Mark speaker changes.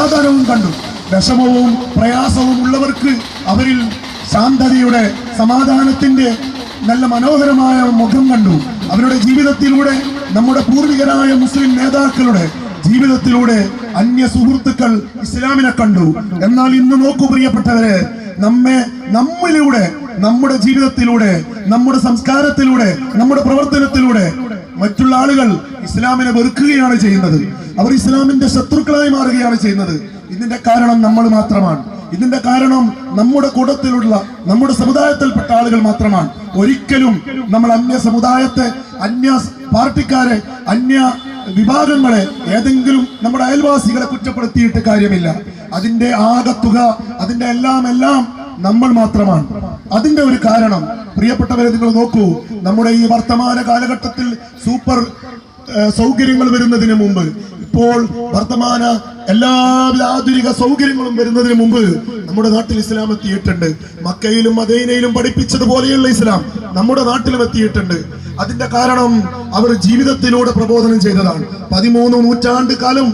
Speaker 1: സമാധാനവും കണ്ടു. വിഷമവും പ്രയാസവും ഉള്ളവർക്ക് അവരിൽ ശാന്തതയുടെ, സമാധാനത്തിന്റെ നല്ല മനോഹരമായ മുഖം കണ്ടു. അവരുടെ ജീവിതത്തിലൂടെ, നമ്മുടെ പൂർവികരായ മുസ്ലിം നേതാക്കളുടെ ജീവിതത്തിലൂടെ അന്യ സുഹൃത്തുക്കൾ ഇസ്ലാമിനെ കണ്ടു. എന്നാൽ ഇന്ന് നോക്കൂ പ്രിയപ്പെട്ടവരെ, നമ്മിലൂടെ, നമ്മുടെ ജീവിതത്തിലൂടെ, നമ്മുടെ സംസ്കാരത്തിലൂടെ, നമ്മുടെ പ്രവർത്തനത്തിലൂടെ മറ്റുള്ള ആളുകൾ ഇസ്ലാമിനെ വെറുക്കുകയാണ് ചെയ്യുന്നത്. അവർ ഇസ്ലാമിന്റെ ശത്രുക്കളായി മാറുകയാണ് ചെയ്യുന്നത്. ഇതിന്റെ കാരണം നമ്മൾ മാത്രമാണ്. ഇതിന്റെ കാരണം നമ്മുടെ കൂട്ടത്തിലുള്ള, നമ്മുടെ സമുദായത്തിൽപ്പെട്ട ആളുകൾ മാത്രമാണ്. ഒരിക്കലും നമ്മൾ അന്യ സമുദായത്തെ, അന്യ പാർട്ടിക്കാരെ, അന്യ വിഭാഗങ്ങളെ, ഏതെങ്കിലും നമ്മുടെ അയൽവാസികളെ കുറ്റപ്പെടുത്തിയിട്ട് കാര്യമില്ല. അതിന്റെ ആകത്തുക, അതിന്റെ എല്ലാം നമ്മൾ മാത്രമാണ്. അതിന്റെ ഒരു കാരണം പ്രിയപ്പെട്ടവരെ, നിങ്ങൾ നോക്കൂ, നമ്മുടെ ഈ വർത്തമാന കാലഘട്ടത്തിൽ സൂപ്പർ സൗകര്യങ്ങൾ വരുന്നതിന് മുമ്പ്, ഇപ്പോൾ വർത്തമാന എല്ലാവിധ ആധുനിക സൗകര്യങ്ങളും വരുന്നതിന് മുമ്പ് നമ്മുടെ നാട്ടിൽ ഇസ്ലാം എത്തിയിട്ടുണ്ട്. മക്കയിലും മദീനയിലും പഠിപ്പിച്ചതുപോലെയുള്ള ഇസ്ലാം നമ്മുടെ നാട്ടിലും എത്തിയിട്ടുണ്ട്. അതിന്റെ കാരണം അവർ ജീവിതത്തിലൂടെ പ്രബോധനം ചെയ്തതാണ്. 13 നൂറ്റാണ്ട് കാലം